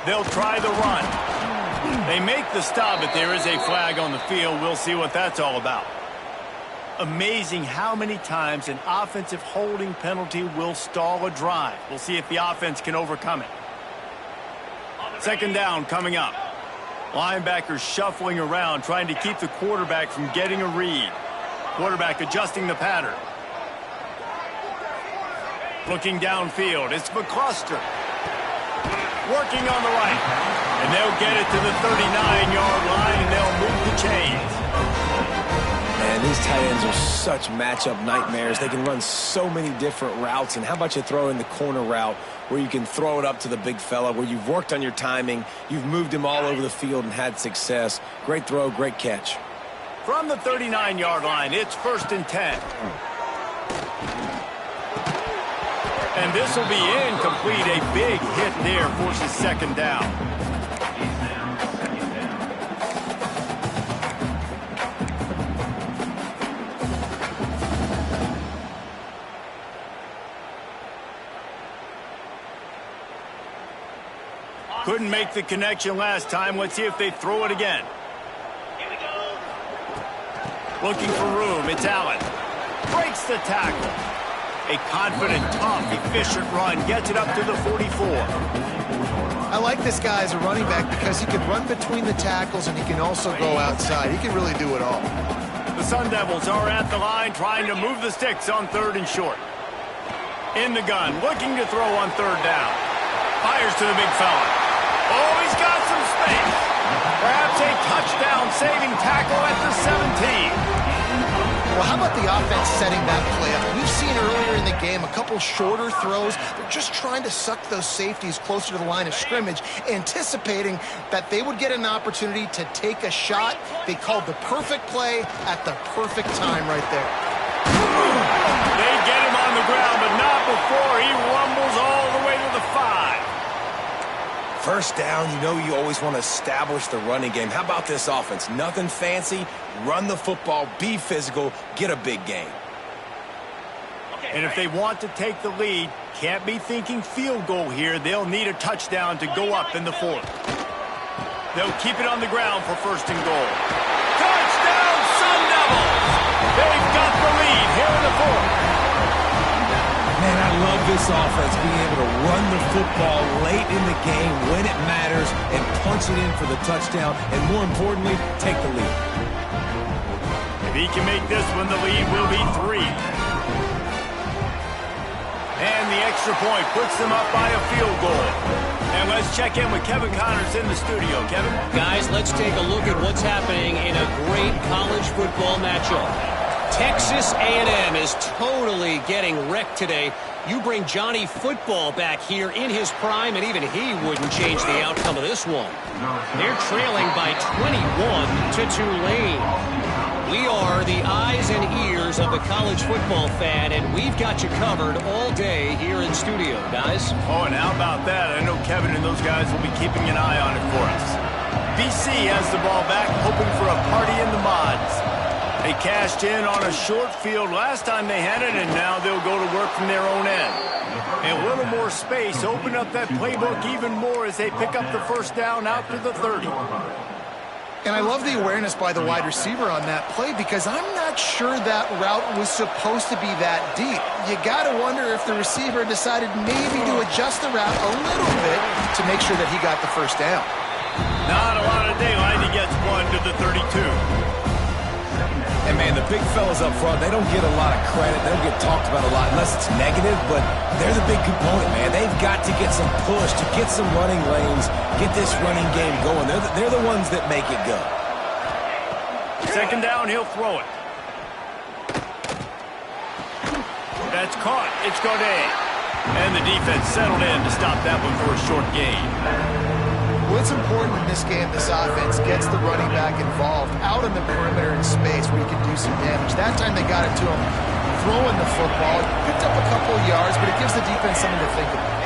They'll try the run. They make the stop, but there is a flag on the field. We'll see what that's all about. Amazing how many times an offensive holding penalty will stall a drive. We'll see if the offense can overcome it. 2nd down coming up. Linebackers shuffling around, trying to keep the quarterback from getting a read. Quarterback adjusting the pattern. Looking downfield, it's McCluster. Working on the right. And they'll get it to the 39-yard line, and they'll move the chains. Man, these tight ends are such matchup nightmares. They can run so many different routes. And how about you throw in the corner route where you can throw it up to the big fella, where you've worked on your timing, you've moved him all over the field and had success. Great throw, great catch. From the 39-yard line, it's 1st and 10. And this will be incomplete. A big hit there forces 2nd down. Couldn't make the connection last time. Let's see if they throw it again. Here we go. Looking for room. It's Allen. Breaks the tackle. A confident, tough, efficient run. Gets it up to the 44. I like this guy as a running back because he can run between the tackles and he can also go outside. He can really do it all. The Sun Devils are at the line trying to move the sticks on 3rd and short. In the gun, looking to throw on 3rd down. Fires to the big fella. Oh, he's got some space. Perhaps a touchdown-saving tackle at the 17. Well, how about the offense setting that play up? We've seen earlier in the game a couple shorter throws. They're just trying to suck those safeties closer to the line of scrimmage, anticipating that they would get an opportunity to take a shot. They called the perfect play at the perfect time right there. They get him on the ground, but not before he rumbles all the way to the 5. 1st down, you know you always want to establish the running game. How about this offense? Nothing fancy. Run the football, be physical, get a big gain. And if they want to take the lead, can't be thinking field goal here. They'll need a touchdown to go up in the 4th. They'll keep it on the ground for 1st and goal. Touchdown, Sun Devils! They've got the lead here in the 4th. Man, I love this offense, being able to run the football late in the game when it matters and punch it in for the touchdown, and more importantly, take the lead. If he can make this one, the lead will be 3. And the extra point puts them up by a field goal. And let's check in with Kevin Connors in the studio. Kevin? Guys, let's take a look at what's happening in a great college football matchup. Texas A&M is totally getting wrecked today. You bring Johnny Football back here in his prime, and even he wouldn't change the outcome of this one. They're trailing by 21 to Tulane. We are the eyes and ears of the college football fan, and we've got you covered all day here in studio, guys. Oh, and how about that? I know Kevin and those guys will be keeping an eye on it for us. BC has the ball back, hoping for a party in the mods. They cashed in on a short field last time they had it, and now they'll go to work from their own end. And a little more space, open up that playbook even more as they pick up the 1st down out to the 30. And I love the awareness by the wide receiver on that play because I'm not sure that route was supposed to be that deep. You got to wonder if the receiver decided maybe to adjust the route a little bit to make sure that he got the 1st down. Not a lot of daylight. He gets 1 to the 32. And, man, the big fellas up front, they don't get a lot of credit. They don't get talked about a lot unless it's negative, but they're the big component, man. They've got to get some push, to get some running lanes, get this running game going. They're the ones that make it go. 2nd down, he'll throw it. That's caught. It's Godet. And the defense settled in to stop that one for a short gain. What's important in this game, this offense gets the running back involved out on the perimeter in space where he can do some damage. That time they got it to him throwing the football. Picked up a couple of yards, but it gives the defense something to think about.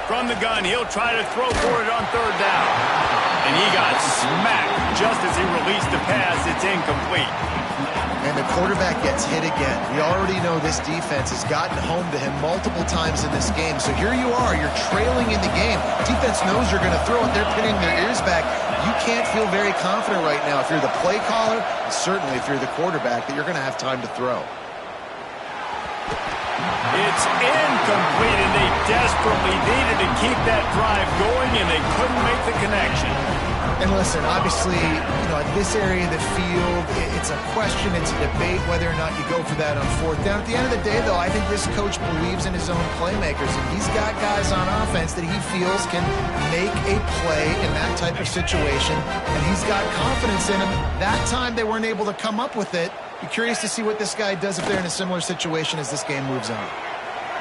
From the gun, he'll try to throw for it on 3rd down. And he got smacked just as he released the pass. It's incomplete. And the quarterback gets hit again. We already know this defense has gotten home to him multiple times in this game. So here you are, you're trailing in the game. Defense knows you're going to throw it. They're pinning their ears back. You can't feel very confident right now if you're the play caller, and certainly if you're the quarterback, that you're going to have time to throw. It's incomplete, and they desperately needed to keep that drive going, and they couldn't make the connection. And listen, obviously, at this area of the field, it's a question, it's a debate whether or not you go for that on fourth down. At the end of the day, though, I think this coach believes in his own playmakers, and he's got guys on offense that he feels can make a play in that type of situation, and he's got confidence in them. That time they weren't able to come up with it. Be curious to see what this guy does if they're in a similar situation as this game moves on.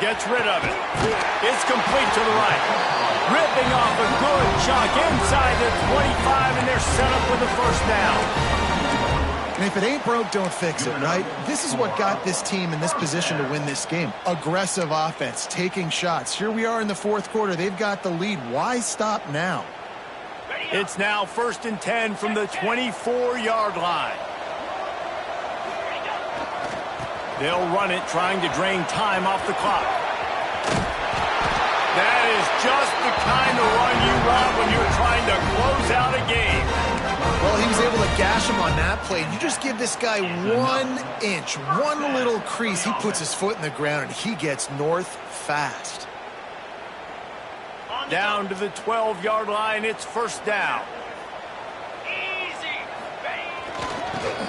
Gets rid of it. It's complete to the right. Ripping off a good chunk inside the 25, and they're set up with a first down. And if it ain't broke, don't fix it, right? This is what got this team in this position to win this game. Aggressive offense, taking shots. Here we are in the fourth quarter. They've got the lead. Why stop now? It's now 1st and 10 from the 24-yard line. They'll run it, trying to drain time off the clock. That is just the kind of run you want when you're trying to close out a game. Well, he was able to gash him on that play. You just give this guy 1 inch, one little crease. He puts his foot in the ground, and he gets north fast. Down to the 12-yard line, it's first down.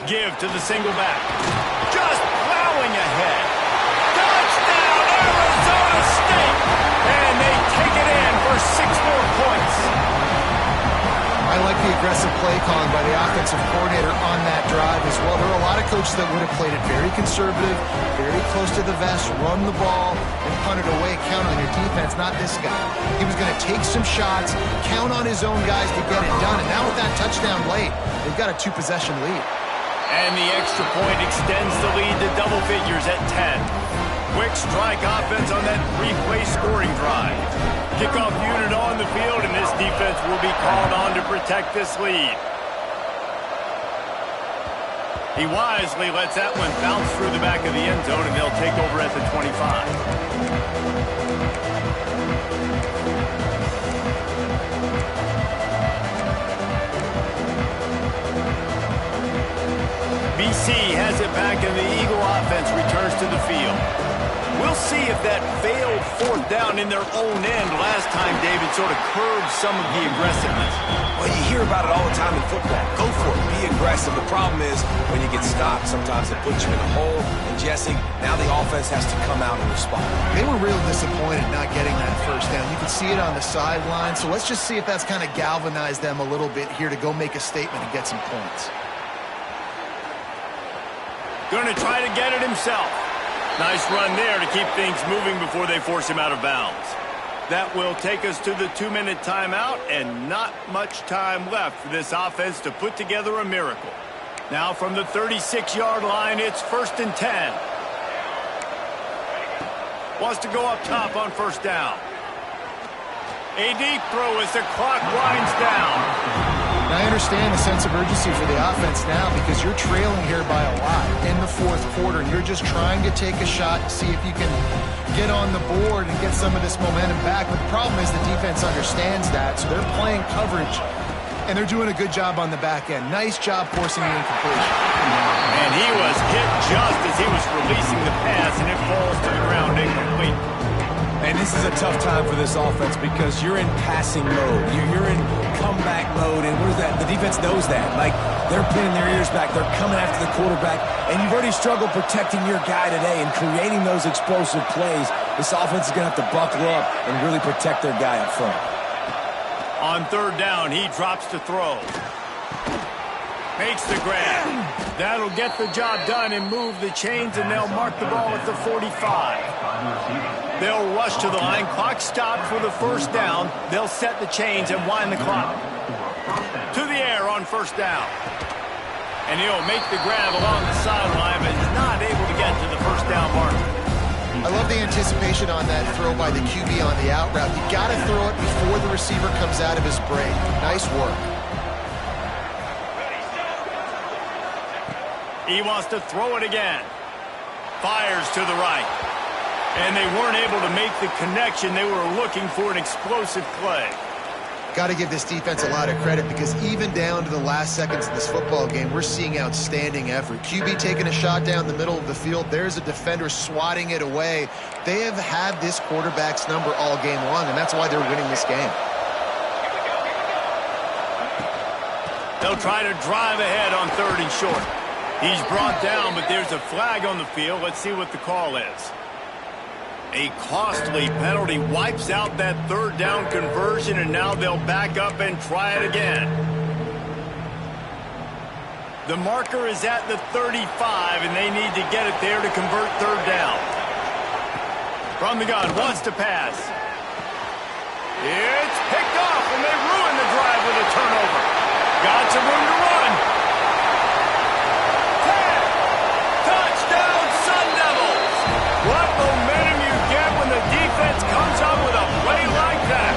Give to the single back. Just plowing ahead. Touchdown, Arizona State! And they take it in for 6 more points. I like the aggressive play calling by the offensive coordinator on that drive as well. There are a lot of coaches that would have played it very conservative, very close to the vest, run the ball, and punt it away, count on your defense, not this guy. He was going to take some shots, count on his own guys to get it done, and now with that touchdown late, they've got a 2-possession lead. And the extra point extends the lead to double figures at 10. Quick strike offense on that 3-play scoring drive. Kickoff unit on the field, and this defense will be called on to protect this lead. He wisely lets that one bounce through the back of the end zone, and they'll take over at the 25. BC has it back, and the Eagle offense returns to the field. We'll see if that failed fourth down in their own end last time, David, sort of curbed some of the aggressiveness. Well, you hear about it all the time in football. Go for it. Be aggressive. The problem is when you get stopped, sometimes it puts you in a hole. And Jesse, now the offense has to come out and respond. They were real disappointed not getting that first down. You could see it on the sideline. So let's just see if that's kind of galvanized them a little bit here to go make a statement and get some points. Going to try to get it himself. Nice run there to keep things moving before they force him out of bounds. That will take us to the 2-minute timeout, and not much time left for this offense to put together a miracle. Now from the 36-yard line, it's 1st and 10. Wants to go up top on first down. A deep throw as the clock winds down. I understand the sense of urgency for the offense now because you're trailing here by a lot in the fourth quarter, and you're just trying to take a shot to see if you can get on the board and get some of this momentum back. But the problem is the defense understands that, so they're playing coverage, and they're doing a good job on the back end. Nice job forcing the incompletion. And he was hit just as he was releasing the pass, and it falls to the ground incomplete. And this is a tough time for this offense because you're in passing mode. You're in comeback mode, and what is that? The defense knows that. Like, they're pinning their ears back. They're coming after the quarterback, and you've already struggled protecting your guy today and creating those explosive plays. This offense is going to have to buckle up and really protect their guy up front. On third down, he drops to throw. Makes the grab. That'll get the job done and move the chains, and they'll mark the ball at the 45. They'll rush to the line. Clock stopped for the first down. They'll set the chains and wind the clock. To the air on first down. And he'll make the grab along the sideline, but he's not able to get to the first down mark. I love the anticipation on that throw by the QB on the out route. You got to throw it before the receiver comes out of his break. Nice work. He wants to throw it again. Fires to the right. And they weren't able to make the connection. They were looking for an explosive play. Got to give this defense a lot of credit because even down to the last seconds of this football game, we're seeing outstanding effort. QB taking a shot down the middle of the field. There's a defender swatting it away. They have had this quarterback's number all game long, and that's why they're winning this game. They'll try to drive ahead on 3rd and short. He's brought down, but there's a flag on the field. Let's see what the call is. A costly penalty wipes out that 3rd down conversion, and now they'll back up and try it again. The marker is at the 35, and they need to get it there to convert 3rd down. From the gun, wants to pass. It's picked off, and they ruin the drive with a turnover. Got some room to run. 10. Touchdown, Sun Devils. What momentum you get when the defense comes up with a play like that.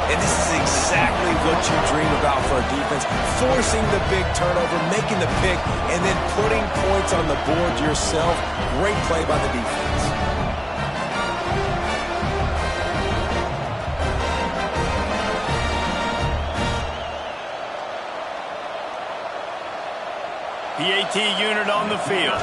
And this is exactly what you dream about for a defense. Forcing the big turnover, making the pick, and then putting points on the board yourself. Great play by the defense. PAT unit on the field.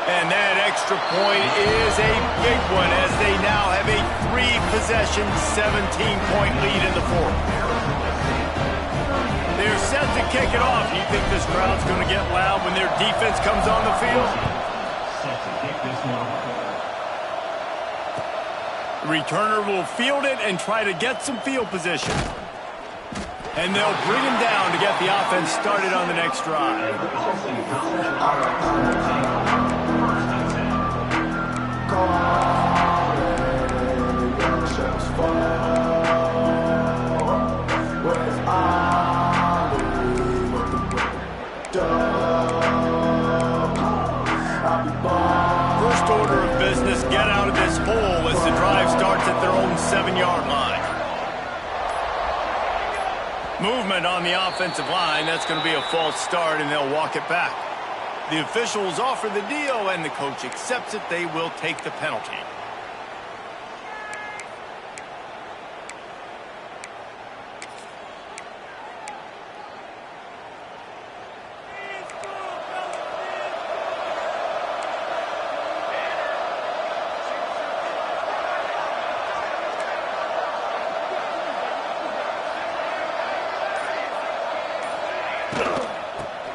And that extra point is a big one as they now have a 3-possession, 17-point lead in the 4th. They're set to kick it off. You think this crowd's going to get loud when their defense comes on the field? The returner will field it and try to get some field position. And they'll bring him down to get the offense started on the next drive. First order of business, get out of this hole as the drive starts at their own 7-yard line. Movement on the offensive line. That's going to be a false start, and they'll walk it back. The officials offer the deal, and the coach accepts it. They will take the penalty.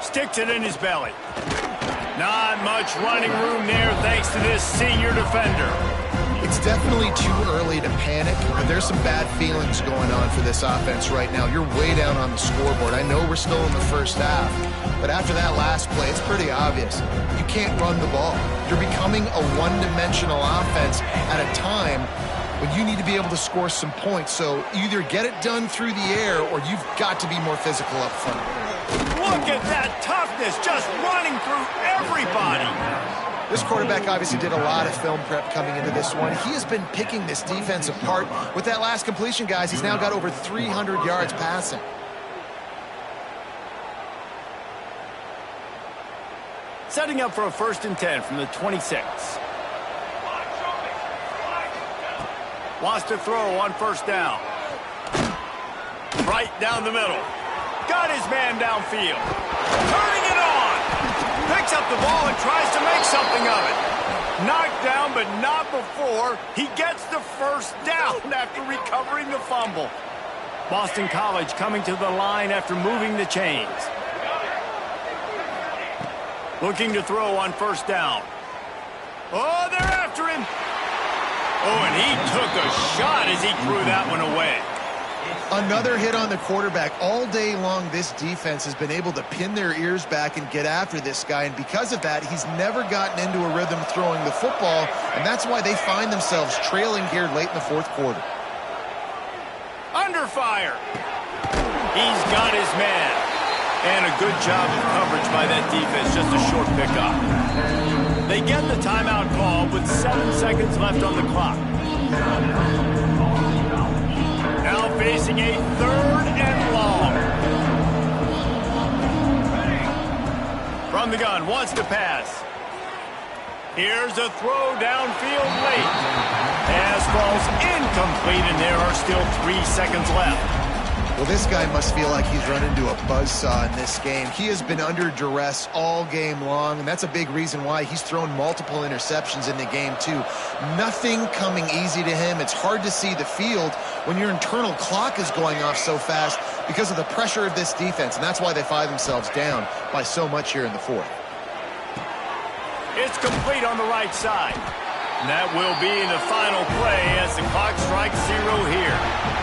Sticks it in his belly. Not much running room there thanks to this senior defender. It's definitely too early to panic, but there's some bad feelings going on for this offense right now. You're way down on the scoreboard. I know we're still in the first half, but after that last play, it's pretty obvious. You can't run the ball. You're becoming a one-dimensional offense at a time when you need to be able to score some points. So either get it done through the air or you've got to be more physical up front. Look at that toughness, just running through everybody. This quarterback obviously did a lot of film prep coming into this one. He has been picking this defense apart. With that last completion, guys, he's now got over 300 yards passing. Setting up for a 1st and 10 from the 26. Wants to throw on 1st down. Right down the middle. Got his man downfield. Turning it on. Picks up the ball and tries to make something of it. Knocked down, but not before he gets the 1st down after recovering the fumble. Boston College coming to the line after moving the chains. Looking to throw on 1st down. Oh, they're after him. Oh, and he took a shot as he threw that one away. Another hit on the quarterback. All day long, this defense has been able to pin their ears back and get after this guy, and because of that, he's never gotten into a rhythm throwing the football, and that's why they find themselves trailing here late in the 4th quarter. Under fire. He's got his man. And a good job of coverage by that defense, just a short pickup. They get the timeout call with 7 seconds left on the clock. Now facing a 3rd and long. from the gun, wants to pass. Here's a throw downfield late. Pass falls incomplete, and there are still 3 seconds left. Well, this guy must feel like he's run into a buzzsaw in this game. He has been under duress all game long, and that's a big reason why he's thrown multiple interceptions in the game, too. Nothing coming easy to him. It's hard to see the field when your internal clock is going off so fast because of the pressure of this defense, and that's why they find themselves down by so much here in the fourth. It's complete on the right side. And that will be the final play as the clock strikes 0 here.